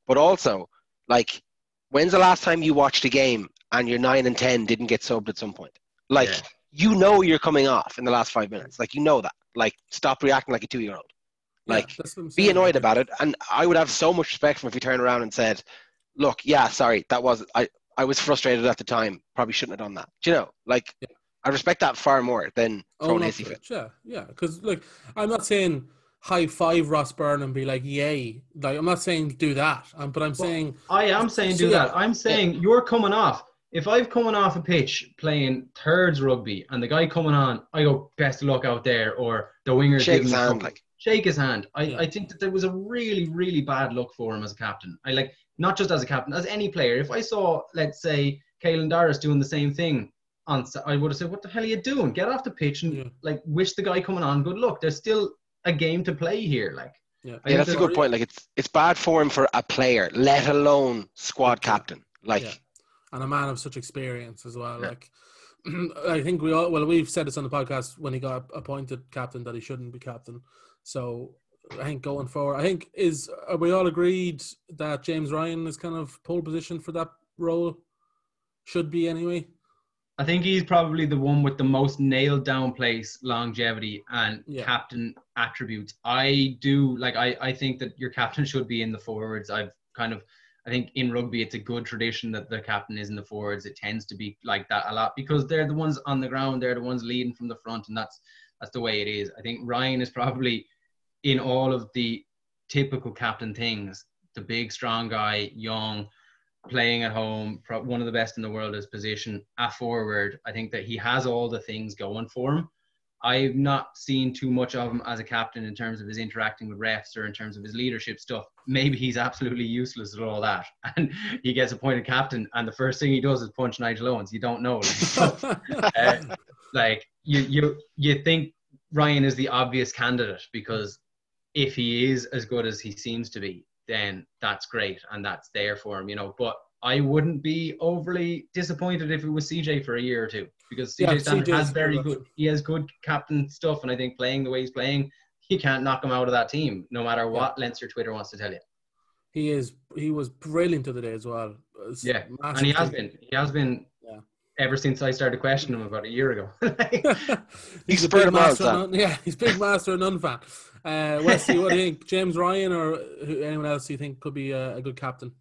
But also, like, when's the last time you watched a game and your 9 and 10 didn't get subbed at some point? Like, yeah. You know you're coming off in the last 5 minutes. Like, you know that. Like, stop reacting like a 2-year-old. Like, be annoyed about it. And I would have so much respect for him if he turned around and said, look, yeah, sorry, that was I was frustrated at the time. Probably shouldn't have done that. Do you know? Like, yeah. I respect that far more than throwing hissy fit. Yeah. Because, like, I'm not saying high five Ross Byrne and be like, yay. Like, I'm not saying do that. But I'm saying... I am saying do that. I'm saying you're coming off. If I've coming off a pitch playing thirds rugby and the guy coming on, I go, best of luck out there, or the winger shake his hand. Shake his hand. I think that there was a really, really bad look for him as a captain. Not just as a captain, as any player. If I saw, let's say, Caelan Darras doing the same thing, I would have said, what the hell are you doing? Get off the pitch and wish the guy coming on good luck. There's still a game to play here. That's a good point. Like, it's bad form for a player, let alone squad captain. And a man of such experience as well. Yeah. Like, I think we've said this on the podcast when he got appointed captain that he shouldn't be captain. So I think going forward, are we all agreed that James Ryan is kind of pole position for that role? Should be anyway. I think he's probably the one with the most nailed down place, longevity, and captain attributes. I think that your captain should be in the forwards. I think in rugby, it's a good tradition that the captain is in the forwards. It tends to be like that a lot because they're the ones on the ground. They're the ones leading from the front, and that's the way it is. I think Ryan is probably, in all of the typical captain things, the big, strong guy, young, playing at home, one of the best in the world at his position, a forward. I think that he has all the things going for him. I've not seen too much of him as a captain in terms of his interacting with refs or in terms of his leadership stuff. Maybe he's absolutely useless at all that. And he gets appointed captain and the first thing he does is punch Nigel Owens. You don't know. You think Ryan is the obvious candidate because if he is as good as he seems to be, then that's great and that's there for him, But I wouldn't be overly disappointed if it was CJ for a year or two because CJ Stander has he has good captain stuff, and I think playing the way he's playing, he can't knock him out of that team, no matter what Leinster Twitter wants to tell you. He was brilliant the other day as well. And he has been ever since I started questioning him about a year ago. he's a big master. He's big master and none fan. Wesley, what do you think? James Ryan or anyone else you think could be a good captain?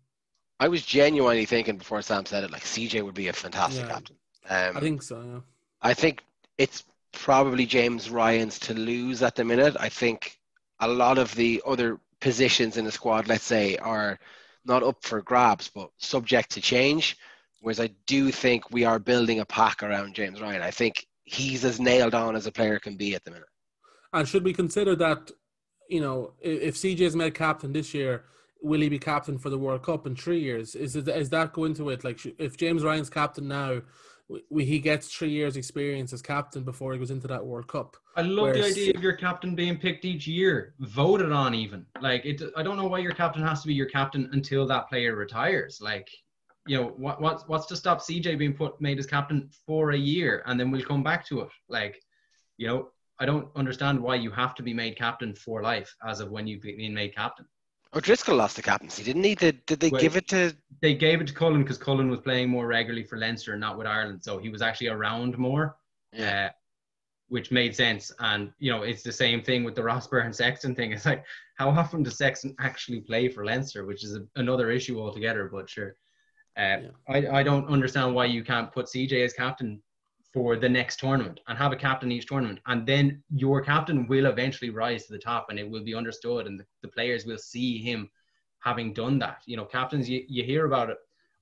I was genuinely thinking before Sam said it, like CJ would be a fantastic captain. I think so, yeah. I think it's probably James Ryan's to lose at the minute. I think a lot of the other positions in the squad, let's say, are not up for grabs, but subject to change, Whereas I do think we are building a pack around James Ryan. I think he's as nailed on as a player can be at the minute. And should we consider that, you know, if CJ is made captain this year, will he be captain for the World Cup in 3 years? Is that going to it? Like, if James Ryan's captain now, he gets 3 years experience as captain before he goes into that World Cup. I love the idea of your captain being picked each year, voted on even. Like, I don't know why your captain has to be your captain until that player retires. Like, you know, what's to stop CJ being made as captain for a year and then we'll come back to it? Like, you know, I don't understand why you have to be made captain for life as of when you've been made captain. O'Driscoll lost the captaincy, didn't he? Did they give it to... They gave it to Cullen because Cullen was playing more regularly for Leinster and not with Ireland. So he was actually around more, which made sense. And, you know, it's the same thing with the Rossburn and Sexton thing. It's like, how often does Sexton actually play for Leinster, which is another issue altogether. But sure, I don't understand why you can't put CJ as captain for the next tournament and have a captain each tournament, and then your captain will eventually rise to the top and it will be understood and the players will see him having done that. You know, captains, you hear about it.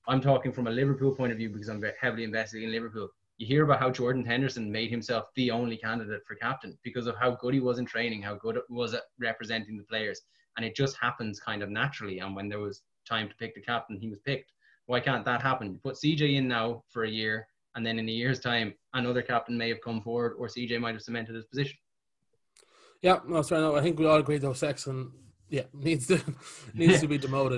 I'm talking from a Liverpool point of view because I'm very heavily invested in Liverpool. You hear about how Jordan Henderson made himself the only candidate for captain because of how good he was in training, how good it was at representing the players, and it just happens kind of naturally. And when there was time to pick the captain, he was picked. Why can't that happen? You put CJ in now for a year, and then in a year's time, another captain may have come forward or CJ might have cemented his position. Yeah, no, sorry, no, I think we all agree though Sexton needs to be demoted.